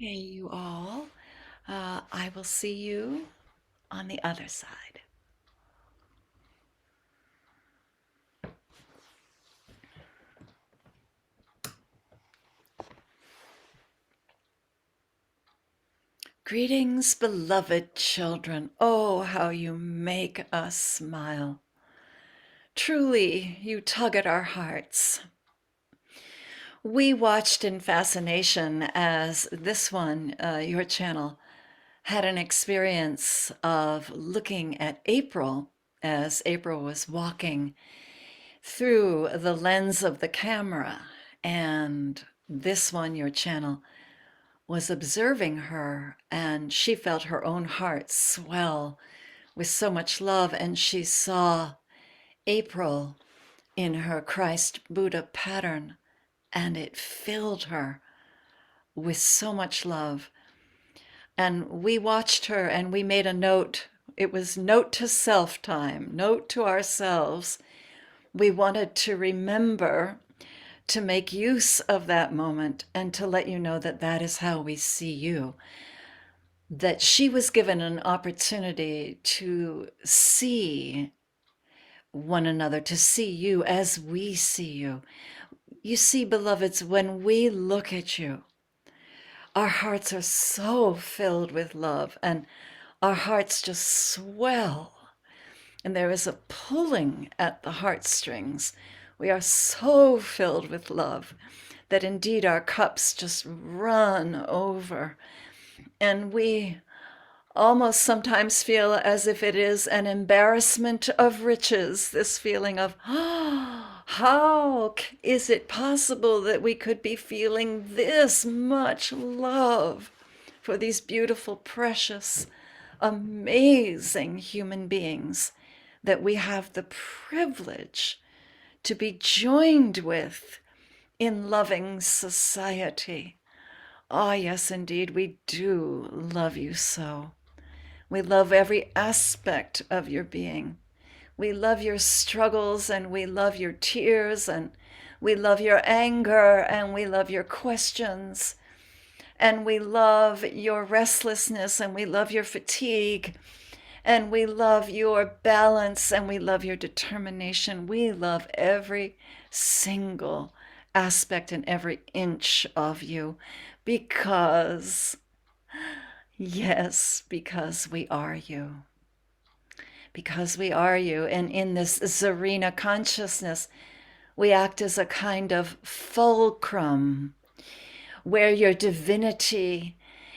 Hey, you all. I will see you on the other side. Greetings, beloved children. Oh, how you make us smile. Truly, you tug at our hearts. We watched in fascination as this one, your channel, had an experience of looking at April as April was walking through the lens of the camera. And this one, your channel, was observing her, and she felt her own heart swell with so much love. And she saw April in her Christ Buddha pattern, and it filled her with so much love. And we watched her and we made a note. It was note to self time, note to ourselves. We wanted to remember to make use of that moment and to let you know that that is how we see you. That she was given an opportunity to see one another, to see you as we see you. You see, beloveds, when we look at you, our hearts are so filled with love and our hearts just swell. And there is a pulling at the heartstrings. We are so filled with love that indeed our cups just run over. And we almost sometimes feel as if it is an embarrassment of riches, this feeling of, oh, how is it possible that we could be feeling this much love for these beautiful, precious, amazing human beings that we have the privilege to be joined with in loving society. Ah, yes, indeed, we do love you so. We love every aspect of your being. We love your struggles and we love your tears and we love your anger and we love your questions and we love your restlessness and we love your fatigue and we love your balance and we love your determination. We love every single aspect and every inch of you because, yes, because we are you. Because we are you. And in this Zarina consciousness, we act as a kind of fulcrum where your divinity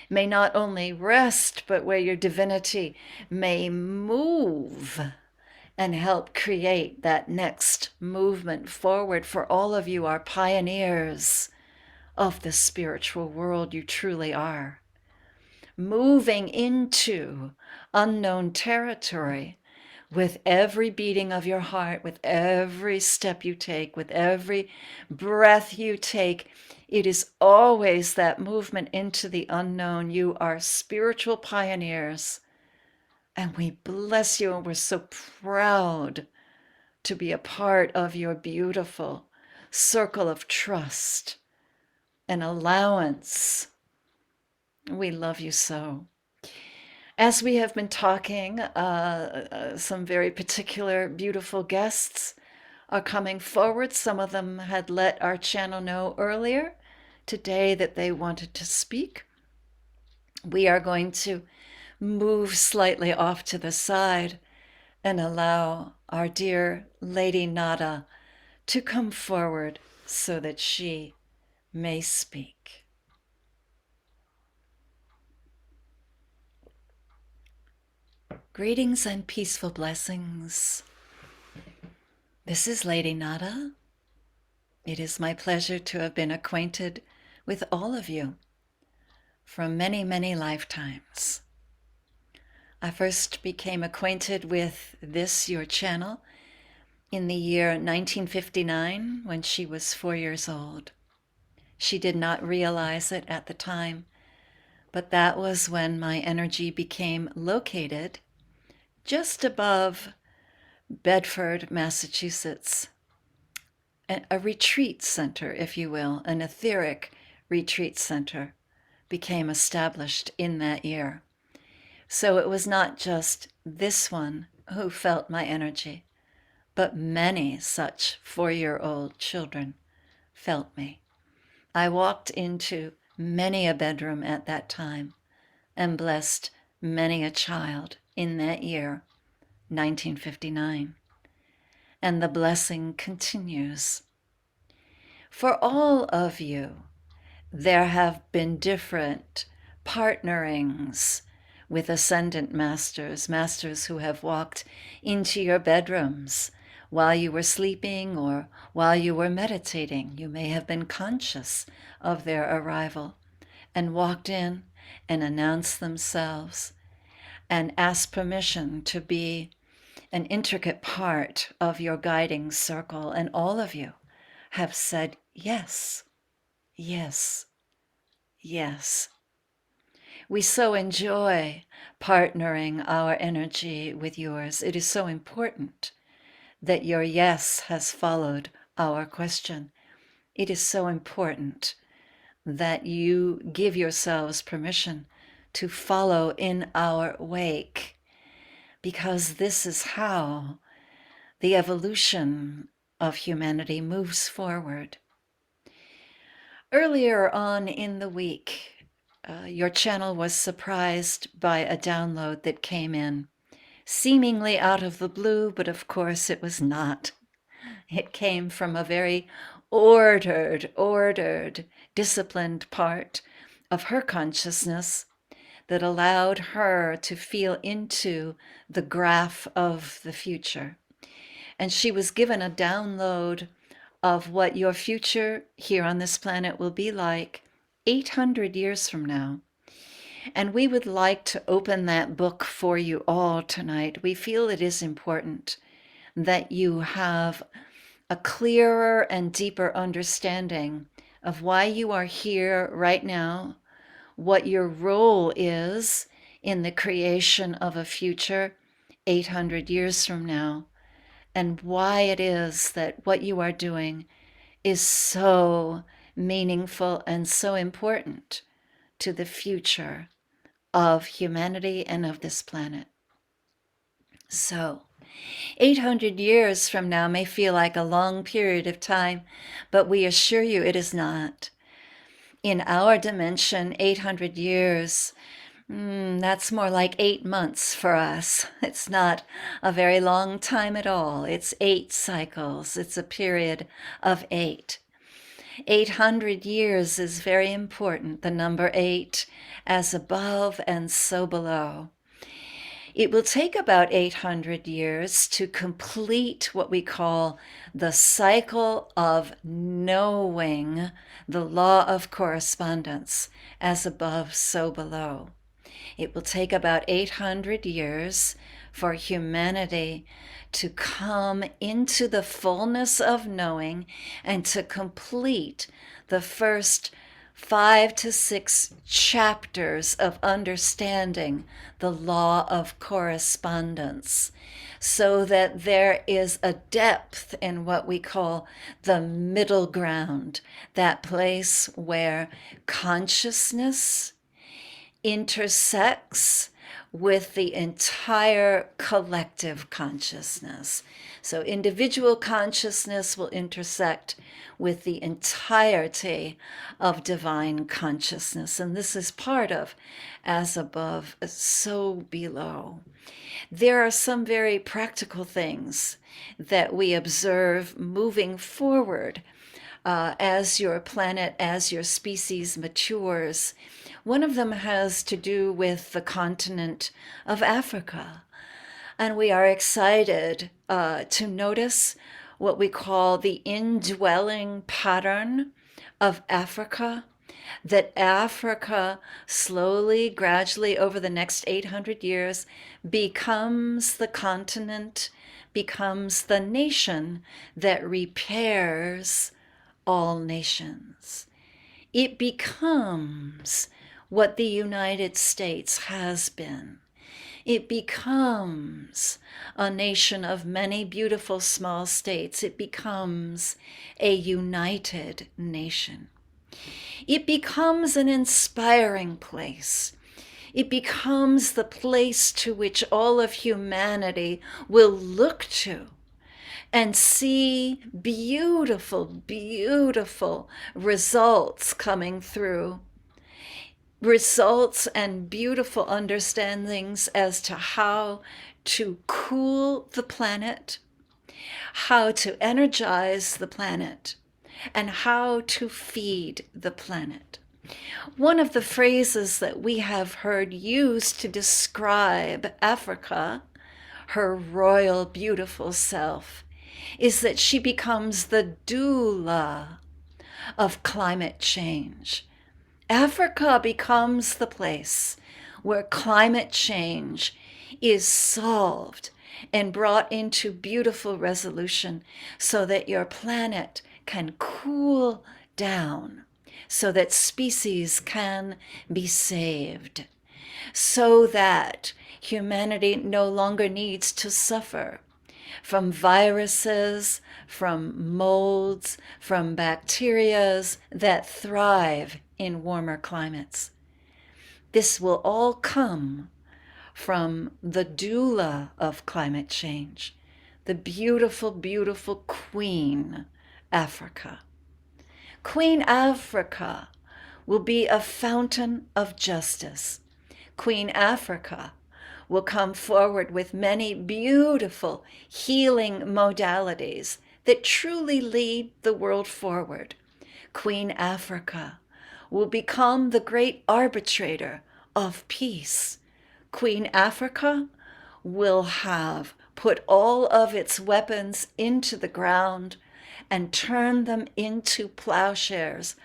may not only rest, but where your divinity may move and help create that next movement forward. For all of you are pioneers of the spiritual world. You truly are. Moving into unknown territory with every beating of your heart, with every step you take, with every breath you take. It is always that movement into the unknown. You are spiritual pioneers, and we bless you, and we're so proud to be a part of your beautiful circle of trust and allowance. We love you so. As we have been talking, some very particular beautiful guests are coming forward. Some of them had let our channel know earlier today that they wanted to speak. We are going to move slightly off to the side and allow our dear Lady Nada to come forward so that she may speak. Greetings and peaceful blessings. This is Lady Nada. It is my pleasure to have been acquainted with all of you from many, many lifetimes. I first became acquainted with this, your channel, in the year 1959 when she was 4 years old. She did not realize it at the time, but that was when my energy became located just above Bedford, Massachusetts, a retreat center, if you will, an etheric retreat center, became established in that year. So it was not just this one who felt my energy, but many such 4-year-old children felt me. I walked into many a bedroom at that time and blessed many a child in that year, 1959. And the blessing continues. For all of you, there have been different partnerings with ascendant masters, masters who have walked into your bedrooms while you were sleeping or while you were meditating. You may have been conscious of their arrival and walked in and announced themselves and asked permission to be an intricate part of your guiding circle. And all of you have said yes, yes, yes. We so enjoy partnering our energy with yours. It is so important that your yes has followed our question. It is so important that you give yourselves permission to follow in our wake, because this is how the evolution of humanity moves forward. Earlier on in the week, your channel was surprised by a download that came in, seemingly out of the blue, but of course it was not. It came from a very ordered, disciplined part of her consciousness that allowed her to feel into the graph of the future. And she was given a download of what your future here on this planet will be like 800 years from now. And we would like to open that book for you all tonight. We feel it is important that you have a clearer and deeper understanding of why you are here right now, what your role is in the creation of a future 800 years from now, and why it is that what you are doing is so meaningful and so important to the future of humanity and of this planet. So, 800 years from now may feel like a long period of time, but we assure you it is not. In our dimension, 800 years, that's more like 8 months for us. It's not a very long time at all. It's 8 cycles. It's a period of 8. 800 years is very important, the number 8, as above and so below. It will take about 800 years to complete what we call the cycle of knowing the law of correspondence, as above, so below. It will take about 800 years for humanity to come into the fullness of knowing and to complete the first 5 to 6 chapters of understanding the law of correspondence, so that there is a depth in what we call the middle ground, that place where consciousness intersects with the entire collective consciousness. So individual consciousness will intersect with the entirety of divine consciousness. And this is part of as above, so below. There are some very practical things that we observe moving forward as your planet, as your species matures. One of them has to do with the continent of Africa. And we are excited to notice what we call the indwelling pattern of Africa, that Africa slowly, gradually over the next 800 years becomes the continent, becomes the nation that repairs all nations. It becomes what the United States has been. It becomes a nation of many beautiful small states. It becomes a united nation. It becomes an inspiring place. It becomes the place to which all of humanity will look to and see beautiful, beautiful results coming through. Results and beautiful understandings as to how to cool the planet, how to energize the planet, and how to feed the planet. One of the phrases that we have heard used to describe Africa, her royal, beautiful self, is that she becomes the doula of climate change. Africa becomes the place where climate change is solved and brought into beautiful resolution so that your planet can cool down, so that species can be saved, so that humanity no longer needs to suffer from viruses, from molds, from bacterias that thrive in warmer climates. This will all come from the doula of climate change, the beautiful, beautiful Queen Africa. Queen Africa will be a fountain of justice. Queen Africa will come forward with many beautiful healing modalities that truly lead the world forward. Queen Africa will become the great arbitrator of peace. Queen Africa will have put all of its weapons into the ground and turn them into plowshares.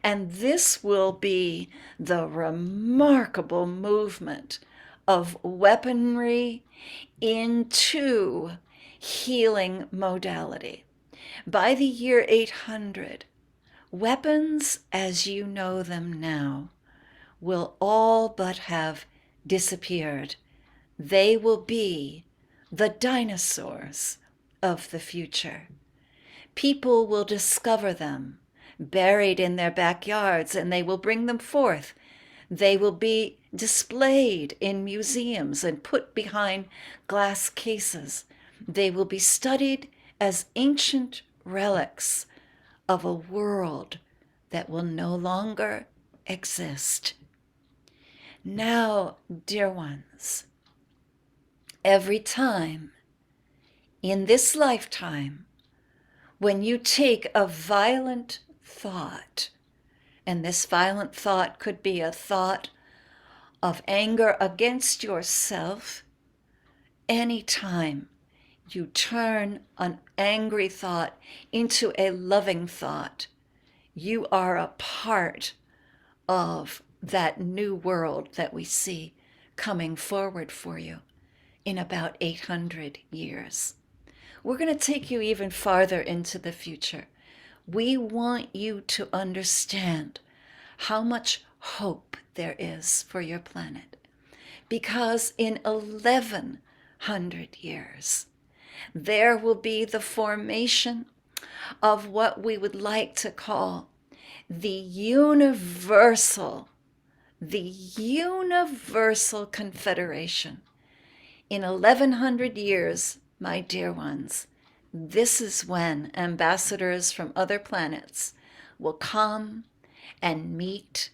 And this will be the remarkable movement of weaponry into healing modality. By the year 800, weapons as you know them now will all but have disappeared. They will be the dinosaurs of the future. People will discover them buried in their backyards, and they will bring them forth. They will be displayed in museums and put behind glass cases. They will be studied as ancient relics of a world that will no longer exist. Now, dear ones, every time in this lifetime when you take a violent thought, and this violent thought could be a thought of anger against yourself, anytime you turn an angry thought into a loving thought, you are a part of that new world that we see coming forward for you in about 800 years. We're going to take you even farther into the future. We want you to understand how much hope there is for your planet, because in 1100 years, there will be the formation of what we would like to call the universal confederation. In 1100 years, my dear ones, this is when ambassadors from other planets will come and meet,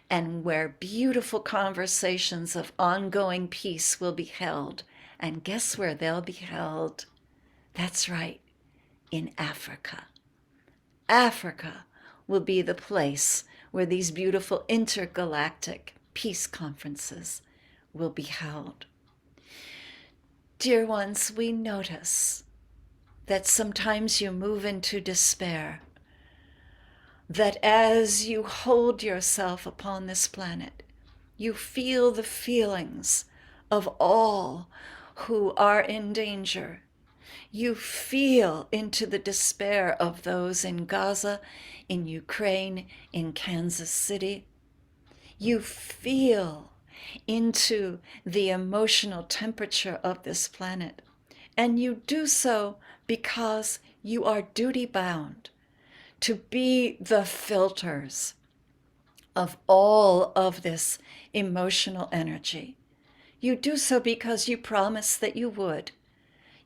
and where beautiful conversations of ongoing peace will be held. And guess where they'll be held? That's right, in Africa. Africa will be the place where these beautiful intergalactic peace conferences will be held. Dear ones, we notice that sometimes you move into despair, that as you hold yourself upon this planet, you feel the feelings of all who are in danger. You feel into the despair of those in Gaza, in Ukraine, in Kansas City. You feel into the emotional temperature of this planet. And you do so because you are duty bound to be the filters of all of this emotional energy. You do so because you promised that you would.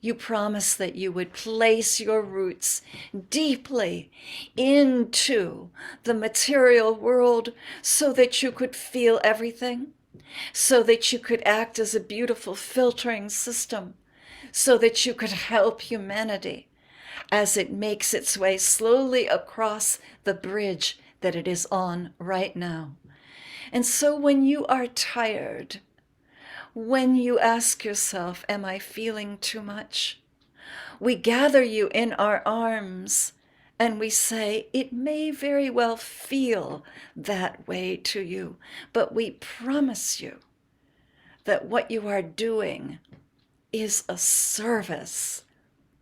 You promised that you would place your roots deeply into the material world so that you could feel everything, so that you could act as a beautiful filtering system, so that you could help humanity as it makes its way slowly across the bridge that it is on right now. And so when you are tired, when you ask yourself, am I feeling too much? We gather you in our arms and we say, it may very well feel that way to you, but we promise you that what you are doing is a service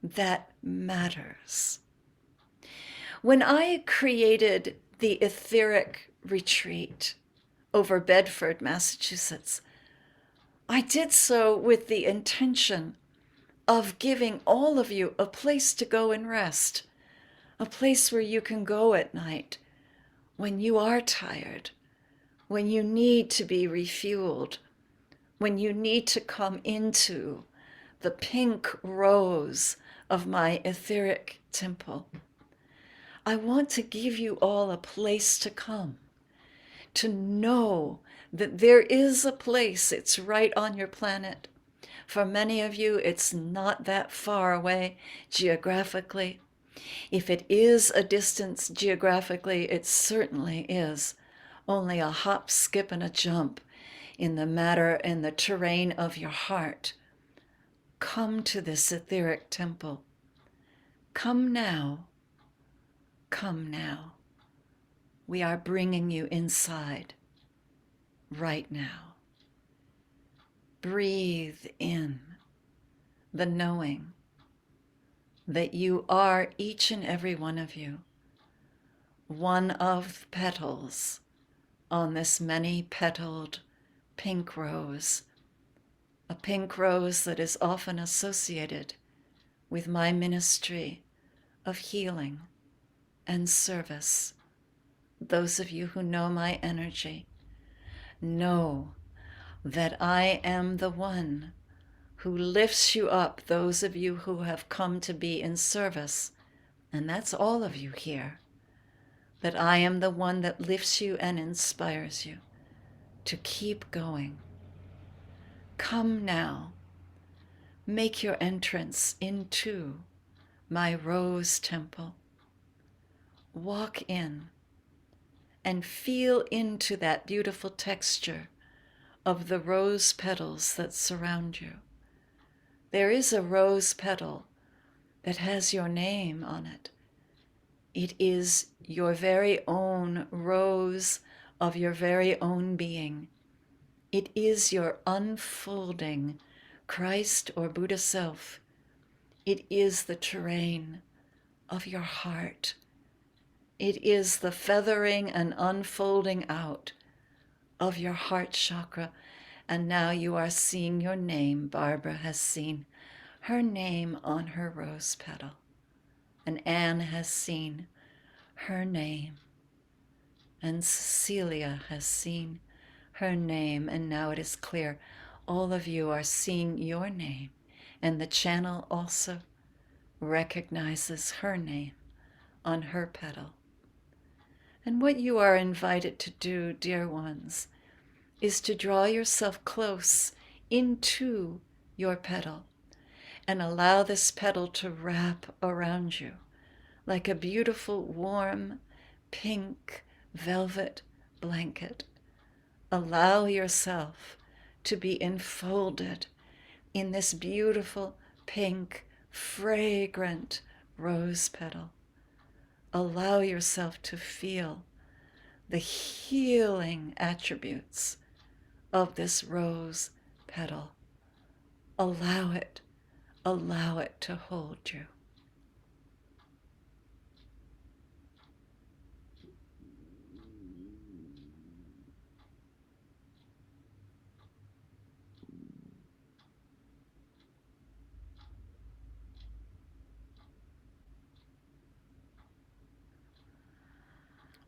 that matters. When I created the etheric retreat over Bedford, Massachusetts, I did so with the intention of giving all of you a place to go and rest, a place where you can go at night when you are tired, when you need to be refueled, when you need to come into the pink rose of my etheric temple. I want to give you all a place to come, to know that there is a place. It's right on your planet. For many of you, it's not that far away geographically. If it is a distance geographically, it certainly is only a hop, skip, and a jump in the matter and the terrain of your heart. Come to this etheric temple. Come now. Come now. We are bringing you inside right now. Breathe in the knowing that you are, each and every one of you, one of the petals on this many-petaled pink rose, a pink rose that is often associated with my ministry of healing and service. Those of you who know my energy know that I am the one who lifts you up, those of you who have come to be in service, and that's all of you here, that I am the one that lifts you and inspires you to keep going. Come now, make your entrance into my rose temple. Walk in and feel into that beautiful texture of the rose petals that surround you. There is a rose petal that has your name on it. It is your very own rose of your very own being. It is your unfolding Christ or Buddha self. It is the terrain of your heart. It is the feathering and unfolding out of your heart chakra. And now you are seeing your name. Barbara has seen her name on her rose petal. And Anne has seen her name. And Cecilia has seen her name. And now it is clear. All of you are seeing your name. And the channel also recognizes her name on her petal. And what you are invited to do, dear ones, is to draw yourself close into your petal and allow this petal to wrap around you like a beautiful, warm, pink velvet blanket. Allow yourself to be enfolded in this beautiful, pink, fragrant rose petal. Allow yourself to feel the healing attributes of this rose petal. Allow it to hold you.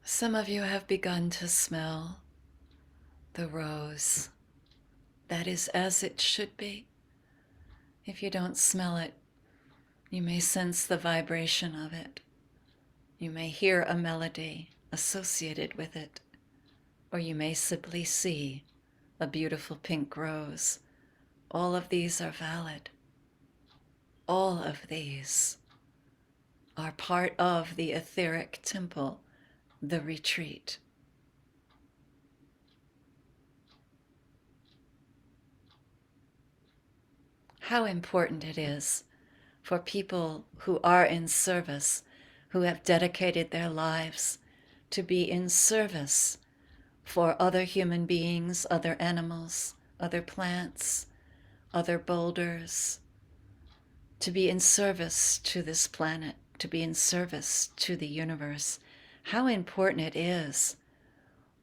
Some of you have begun to smell the rose. That is as it should be. If you don't smell it, you may sense the vibration of it. You may hear a melody associated with it, or you may simply see a beautiful pink rose. All of these are valid. All of these are part of the etheric temple, the retreat. How important it is for people who are in service, who have dedicated their lives to be in service for other human beings, other animals, other plants, other boulders, to be in service to this planet, to be in service to the universe. How important it is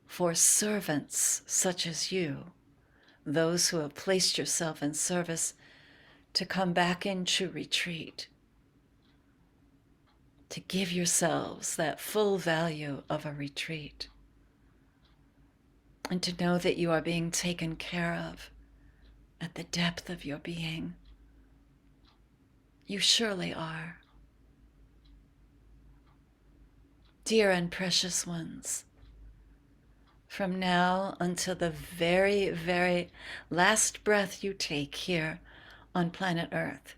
for servants such as you, those who have placed yourself in service, to come back into retreat, to give yourselves that full value of a retreat, and to know that you are being taken care of at the depth of your being. You surely are. Dear and precious ones, from now until the very, very last breath you take here on planet Earth,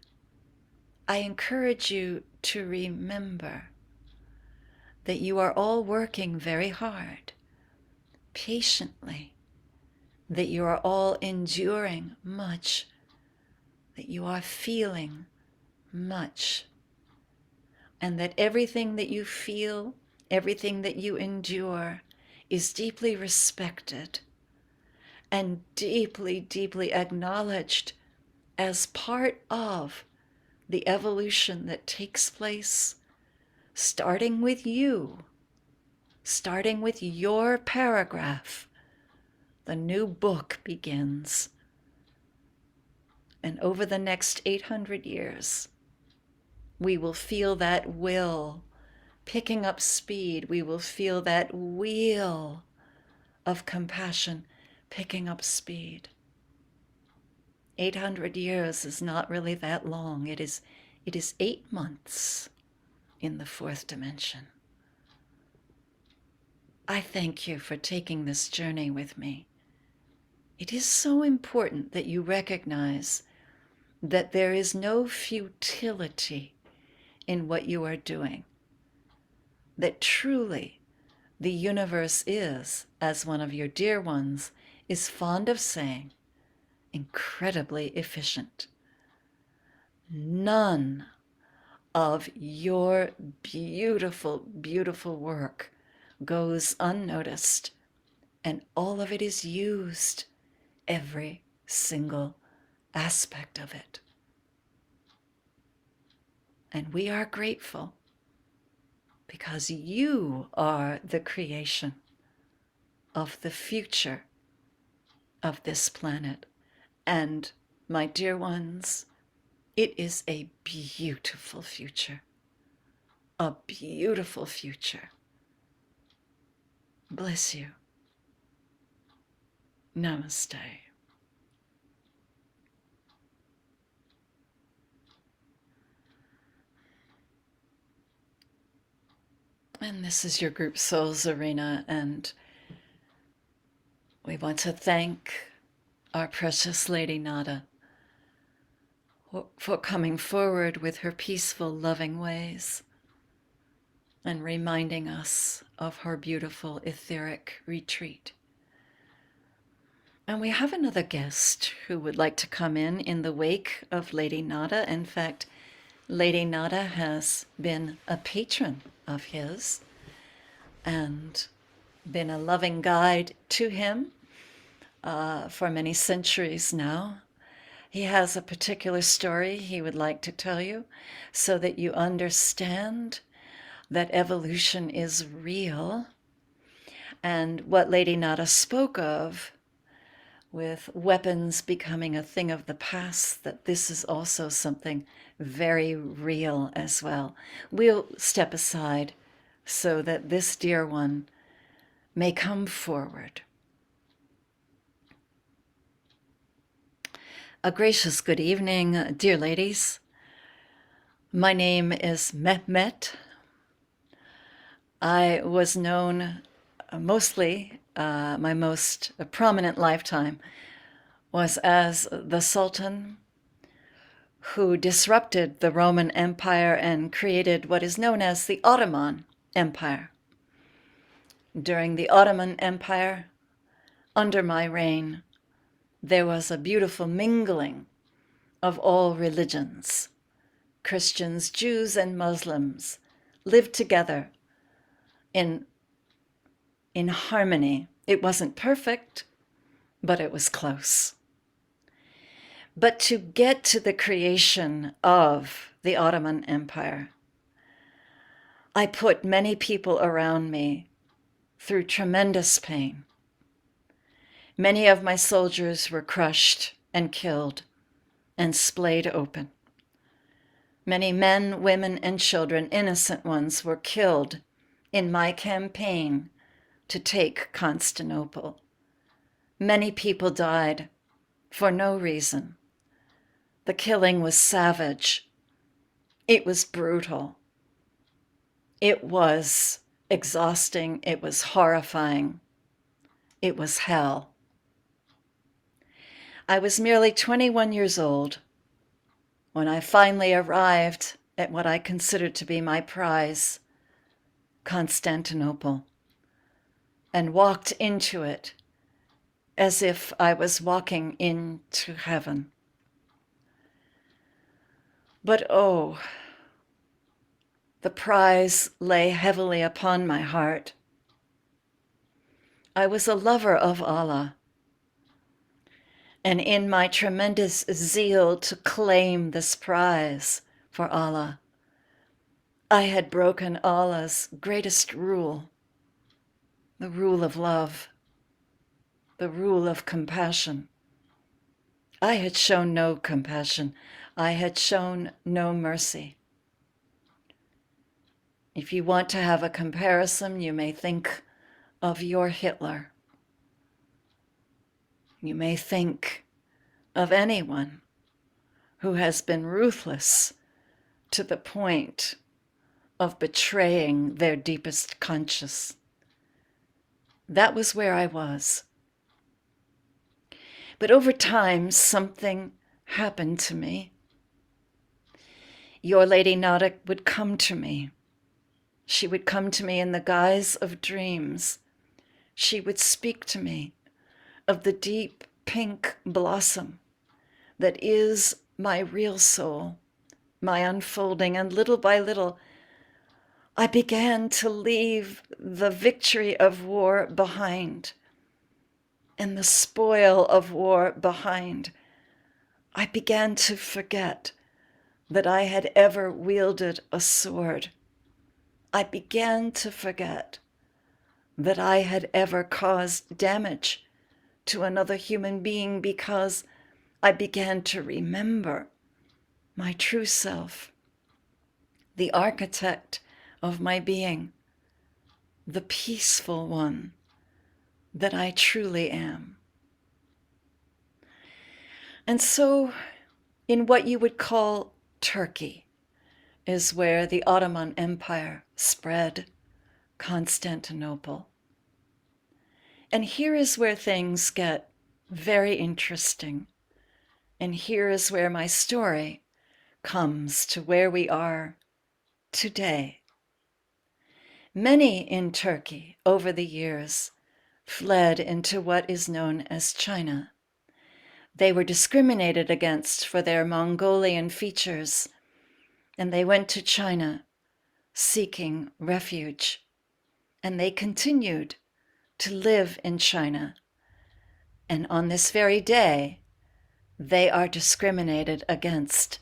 I encourage you to remember that you are all working very hard, patiently, that you are all enduring much, that you are feeling much, and that everything that you feel, everything that you endure is deeply respected and deeply, deeply acknowledged as part of the evolution that takes place, starting with you, starting with your paragraph. The new book begins. And over the next 800 years, we will feel that will picking up speed. We will feel that wheel of compassion picking up speed. 800 years is not really that long. It is 8 months in the fourth dimension. I thank you for taking this journey with me. It is so important that you recognize that there is no futility in what you are doing. That truly the universe is, as one of your dear ones is fond of saying, incredibly efficient. None of your beautiful, beautiful work goes unnoticed, and all of it is used, every single aspect of it. And we are grateful because you are the creation of the future of this planet. And my dear ones, it is a beautiful future. A beautiful future. Bless you. Namaste. And this is your group Souls Arena, and we want to thank our precious Lady Nada for coming forward with her peaceful, loving ways and reminding us of her beautiful etheric retreat. And we have another guest who would like to come in the wake of Lady Nada. In fact, Lady Nada has been a patron of his and been a loving guide to him for many centuries now. He has a particular story he would like to tell you so that you understand that evolution is real. And what Lady Nada spoke of with weapons becoming a thing of the past, that this is also something very real as well. We'll step aside so that this dear one may come forward. A gracious good evening, dear ladies. My name is Mehmet. I was known mostly, my most prominent lifetime was as the Sultan who disrupted the Roman Empire and created what is known as the Ottoman Empire. During the Ottoman Empire, under my reign, there was a beautiful mingling of all religions. Christians, Jews, and Muslims lived together in harmony. It wasn't perfect, but it was close. But to get to the creation of the Ottoman Empire, I put many people around me through tremendous pain. Many of my soldiers were crushed and killed and splayed open. Many men, women, and children, innocent ones, were killed in my campaign to take Constantinople. Many people died for no reason. The killing was savage. It was brutal. It was exhausting. It was horrifying. It was hell. I was merely 21 years old when I finally arrived at what I considered to be my prize, Constantinople, and walked into it as if I was walking into heaven. But oh, the prize lay heavily upon my heart. I was a lover of Allah, and in my tremendous zeal to claim this prize for Allah, I had broken Allah's greatest rule, the rule of love, the rule of compassion. I had shown no compassion. I had shown no mercy. If you want to have a comparison, you may think of your Hitler. You may think of anyone who has been ruthless to the point of betraying their deepest conscience. That was where I was. But over time, something happened to me. Your Lady Nada would come to me. She would come to me in the guise of dreams. She would speak to me of the deep pink blossom that is my real soul, my unfolding, and little by little, I began to leave the victory of war behind and the spoil of war behind. I began to forget that I had ever wielded a sword. I began to forget that I had ever caused damage to another human being because I began to remember my true self, the architect of my being, the peaceful one that I truly am. And so, in what you would call Turkey, is where the Ottoman Empire spread, Constantinople. And here is where things get very interesting. And here is where my story comes to where we are today. Many in Turkey over the years fled into what is known as China. They were discriminated against for their Mongolian features, and they went to China seeking refuge. And they continued to live in China. And on this very day, they are discriminated against.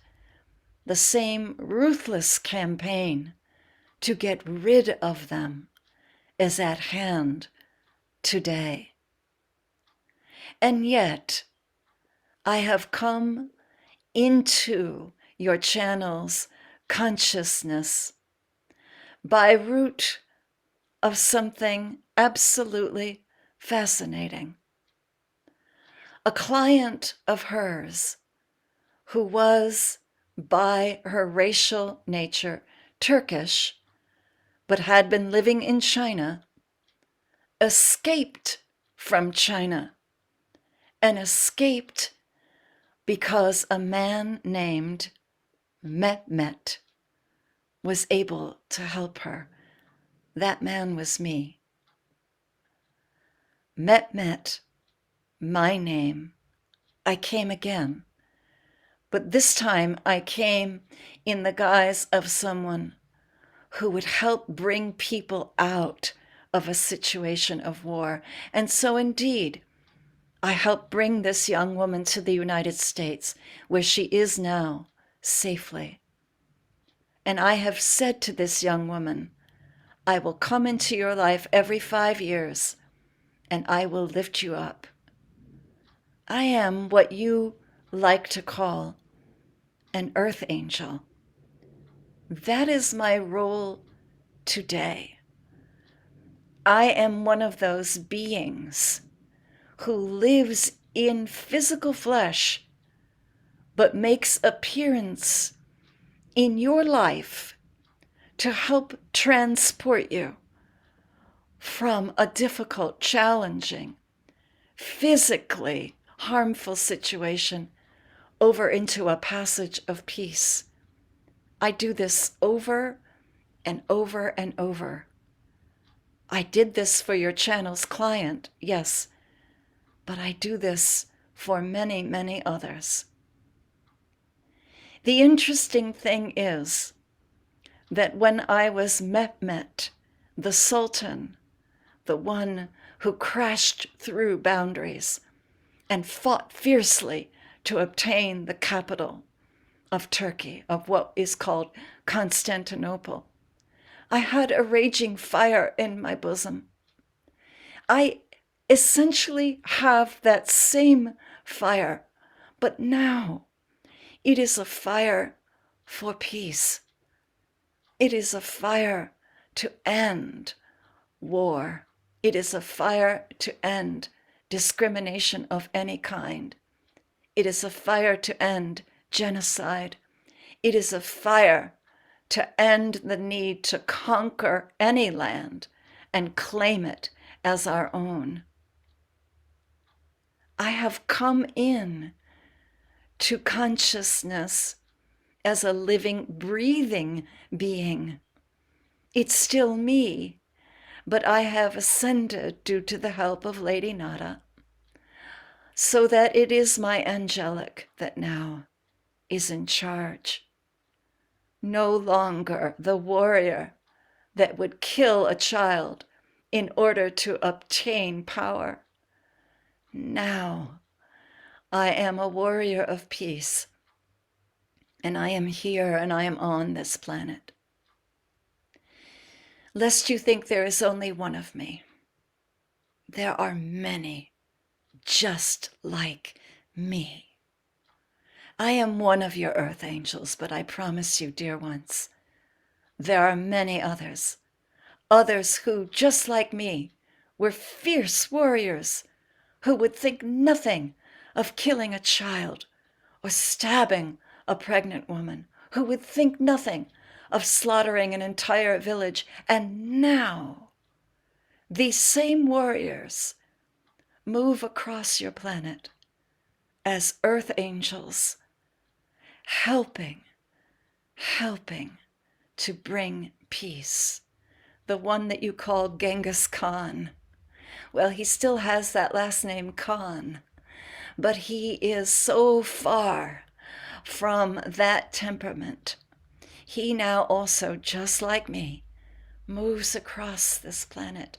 The same ruthless campaign to get rid of them is at hand today. And yet, I have come into your channel's consciousness by root of something absolutely fascinating. A client of hers who was, by her racial nature, Turkish, but had been living in China, escaped from China and escaped because a man named Mehmet was able to help her. That man was me. Mehmet, my name. I came again. But this time I came in the guise of someone who would help bring people out of a situation of war. And so indeed, I helped bring this young woman to the United States, where she is now safely. And I have said to this young woman, I will come into your life every 5 years, and I will lift you up. I am what you like to call an earth angel. That is my role today. I am one of those beings who lives in physical flesh, but makes appearance in your life to help transport you from a difficult, challenging, physically harmful situation over into a passage of peace. I do this over and over and over. I did this for your channel's client, yes, but I do this for many, many others. The interesting thing is that when I was Mehmet, the Sultan, the one who crashed through boundaries and fought fiercely to obtain the capital of Turkey, of what is called Constantinople, I had a raging fire in my bosom. I essentially have that same fire, but now it is a fire for peace. It is a fire to end war. It is a fire to end discrimination of any kind. It is a fire to end genocide. It is a fire to end the need to conquer any land and claim it as our own. I have come in to consciousness as a living, breathing being. It's still me, but I have ascended due to the help of Lady Nada, so that it is my angelic that now is in charge. No longer the warrior that would kill a child in order to obtain power. Now I am a warrior of peace, and I am here and I am on this planet. Lest you think there is only one of me, there are many just like me. I am one of your earth angels, but I promise you, dear ones, there are many others who, just like me, were fierce warriors who would think nothing of killing a child or stabbing a pregnant woman, who would think nothing of slaughtering an entire village. And now, these same warriors move across your planet as earth angels, helping to bring peace. The one that you call Genghis Khan, well, he still has that last name Khan, but he is so far from that temperament. He now also, just like me, moves across this planet,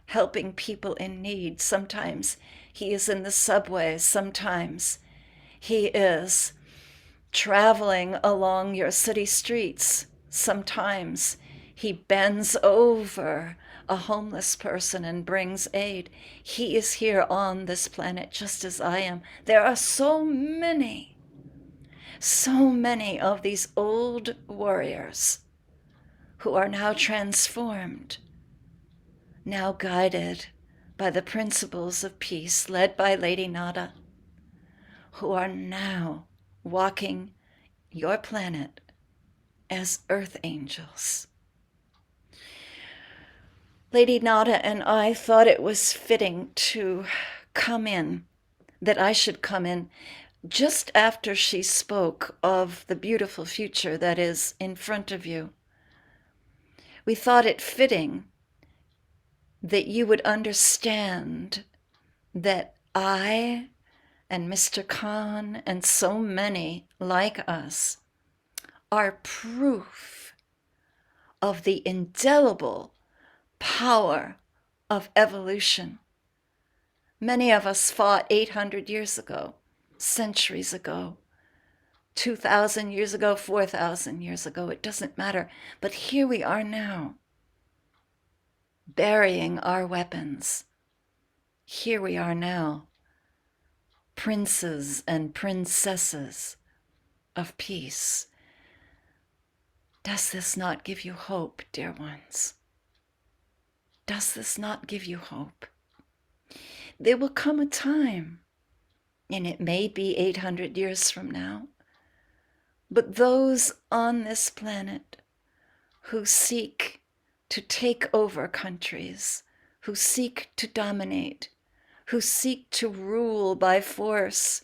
helping people in need. Sometimes he is in the subways, sometimes he is traveling along your city streets, sometimes he bends over a homeless person and brings aid. He is here on this planet just as I am. There are so many of these old warriors who are now transformed now guided by the principles of peace led by Lady Nada, who are now walking your planet as earth angels. Lady Nada and I thought it was fitting to come in, that I should come in just after she spoke of the beautiful future that is in front of you. We thought it fitting that you would understand that I and Mr. Khan and so many like us are proof of the indelible power of evolution. Many of us fought 800 years ago, centuries ago, 2,000 years ago, 4,000 years ago. It doesn't matter. But here we are now, burying our weapons. Here we are now, princes and princesses of peace. Does this not give you hope, dear ones? Does this not give you hope? There will come a time, and it may be 800 years from now, but those on this planet who seek to take over countries, who seek to dominate, who seek to rule by force,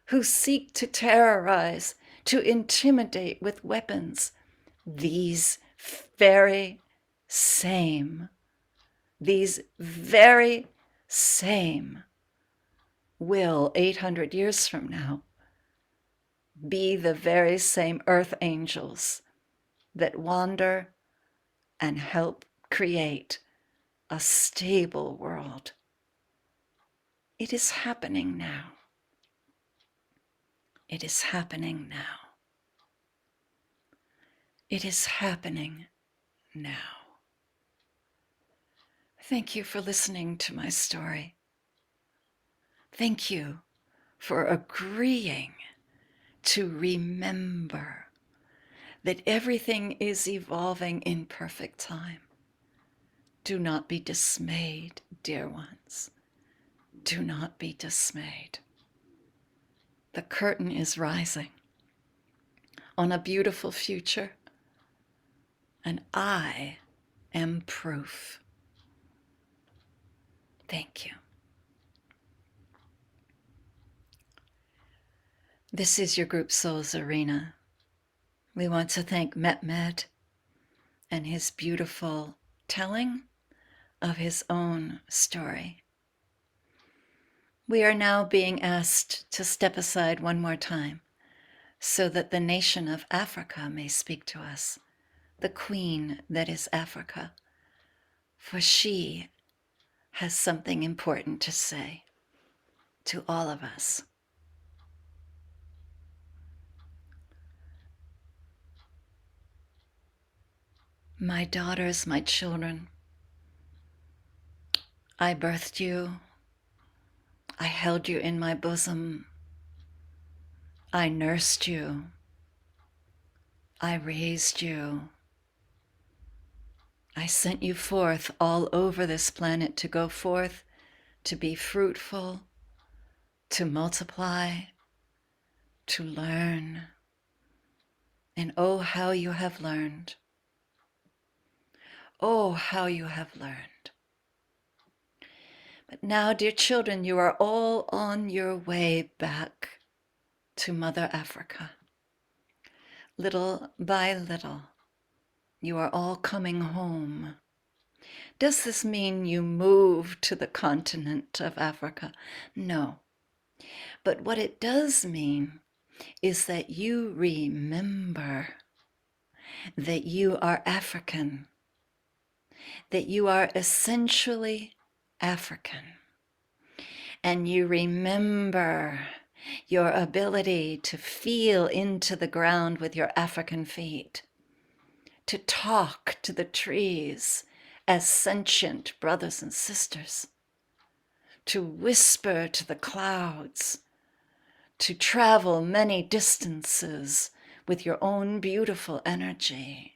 who seek to terrorize, to intimidate with weapons, these very same will 800 years from now be the very same earth angels that wander and help create a stable world. It is happening now. It is happening now. It is happening now. Thank you for listening to my story. Thank you for agreeing to remember that everything is evolving in perfect time. Do not be dismayed, dear ones. Do not be dismayed. The curtain is rising on a beautiful future, and I am proof. Thank you. This is your group Souls Arena. We want to thank Mehmet and his beautiful telling of his own story. We are now being asked to step aside one more time so that the nation of Africa may speak to us, the queen that is Africa, for she has something important to say to all of us. My daughters, my children, I birthed you. I held you in my bosom. I nursed you. I raised you. I sent you forth all over this planet to go forth, to be fruitful, to multiply, to learn. And oh, how you have learned. Oh, how you have learned. But now, dear children, you are all on your way back to Mother Africa. Little by little, you are all coming home. Does this mean you move to the continent of Africa? No. But what it does mean is that you remember that you are African, that you are essentially African, and you remember your ability to feel into the ground with your African feet, to talk to the trees as sentient brothers and sisters, to whisper to the clouds, to travel many distances with your own beautiful energy,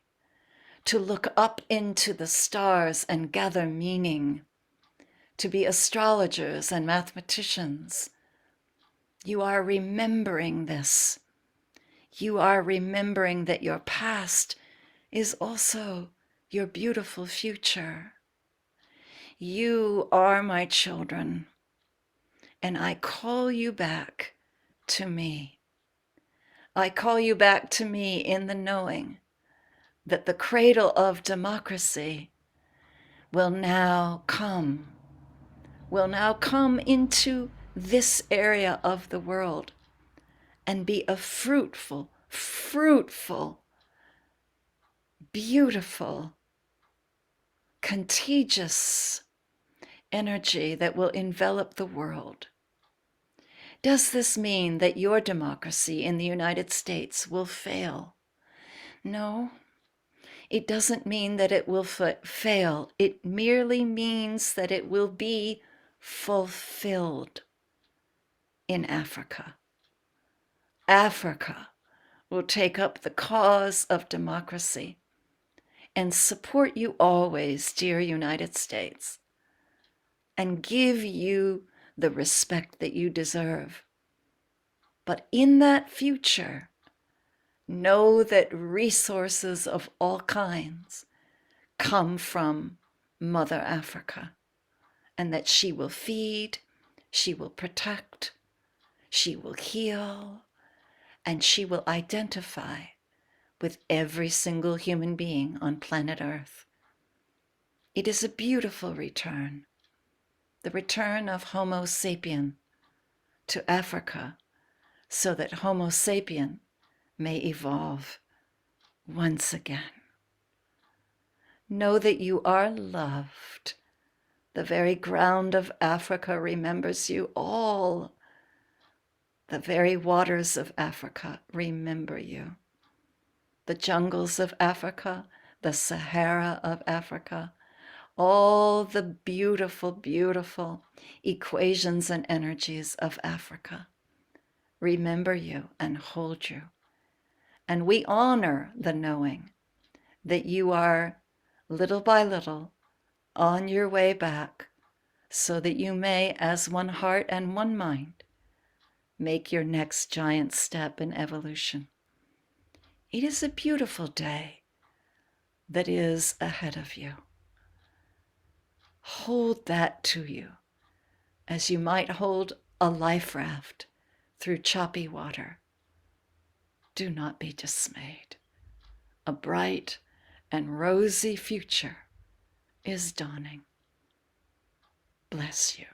to look up into the stars and gather meaning, to be astrologers and mathematicians. You are remembering this. You are remembering that your past is also your beautiful future. You are my children, and I call you back to me. I call you back to me in the knowing that the cradle of democracy will now come into this area of the world and be a fruitful, beautiful, contagious energy that will envelop the world. Does this mean that your democracy in the United States will fail? No, it doesn't mean that it will fail. It merely means that it will be fulfilled in Africa. Africa will take up the cause of democracy and support you always, dear United States, and give you the respect that you deserve. But in that future, know that resources of all kinds come from Mother Africa, and that she will feed, she will protect, she will heal, and she will identify with every single human being on planet Earth. It is a beautiful return, the return of Homo sapien to Africa, so that Homo sapien may evolve once again. Know that you are loved. The very ground of Africa remembers you all. The very waters of Africa remember you. The jungles of Africa, the Sahara of Africa, all the beautiful, beautiful equations and energies of Africa remember you and hold you. And we honor the knowing that you are, little by little, on your way back, so that you may, as one heart and one mind, make your next giant step in evolution. It is a beautiful day that is ahead of you. Hold that to you as you might hold a life raft through choppy water. Do not be dismayed. A bright and rosy future is dawning. Bless you.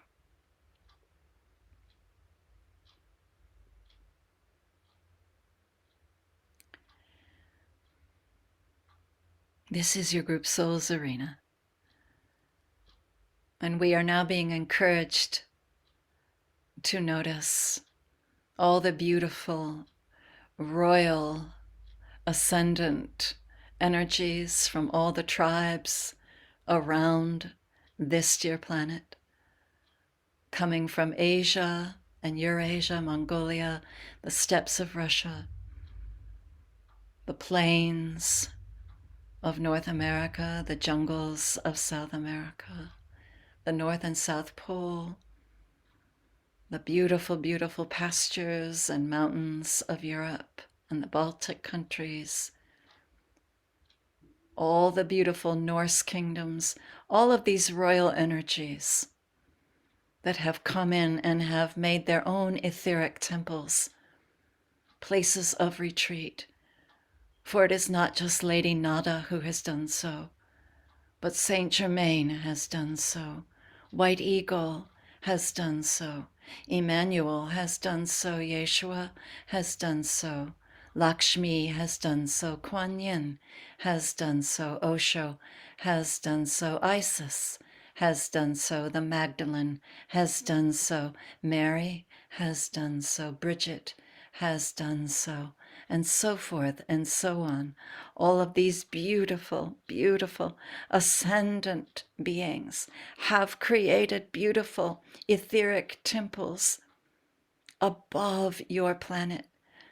This is your group Souls Arena. And we are now being encouraged to notice all the beautiful, royal, ascendant energies from all the tribes around this dear planet, coming from Asia and Eurasia, Mongolia, the steppes of Russia, the plains of North America, the jungles of South America, the North and South Pole, the beautiful, beautiful pastures and mountains of Europe and the Baltic countries, all the beautiful Norse kingdoms, all of these royal energies that have come in and have made their own etheric temples, places of retreat. For it is not just Lady Nada who has done so, but Saint Germain has done so. White Eagle has done so. Emmanuel has done so. Yeshua has done so. Lakshmi has done so. Kuan Yin has done so. Osho has done so. Isis has done so. The Magdalene has done so. Mary has done so. Bridget has done so. And so forth and so on. All of these beautiful, beautiful ascendant beings have created beautiful etheric temples above your planet,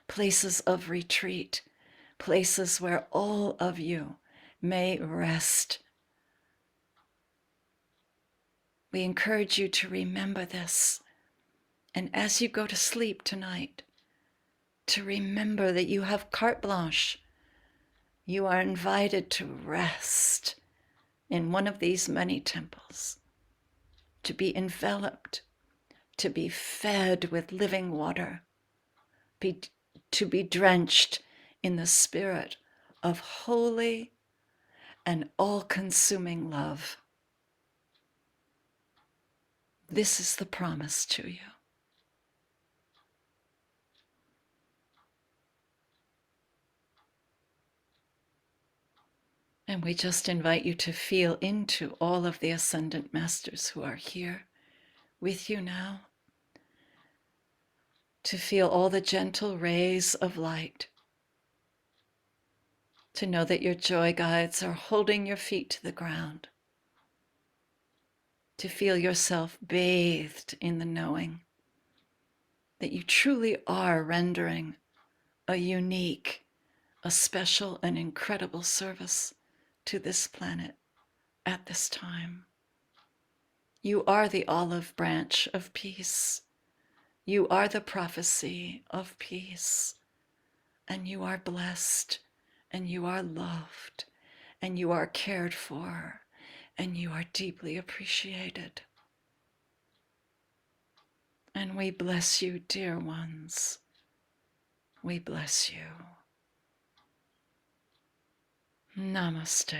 places of retreat, places where all of you may rest. We encourage you to remember this. And as you go to sleep tonight, to remember that you have carte blanche. You are invited to rest in one of these many temples, to be enveloped, to be fed with living water, to be drenched in the spirit of holy and all-consuming love. This is the promise to you. And we just invite you to feel into all of the Ascendant Masters who are here with you now, to feel all the gentle rays of light, to know that your joy guides are holding your feet to the ground, to feel yourself bathed in the knowing that you truly are rendering a unique, a special and incredible service to this planet at this time. You are the olive branch of peace. You are the prophecy of peace. And you are blessed, and you are loved, and you are cared for, and you are deeply appreciated. And we bless you, dear ones. We bless you. Namaste.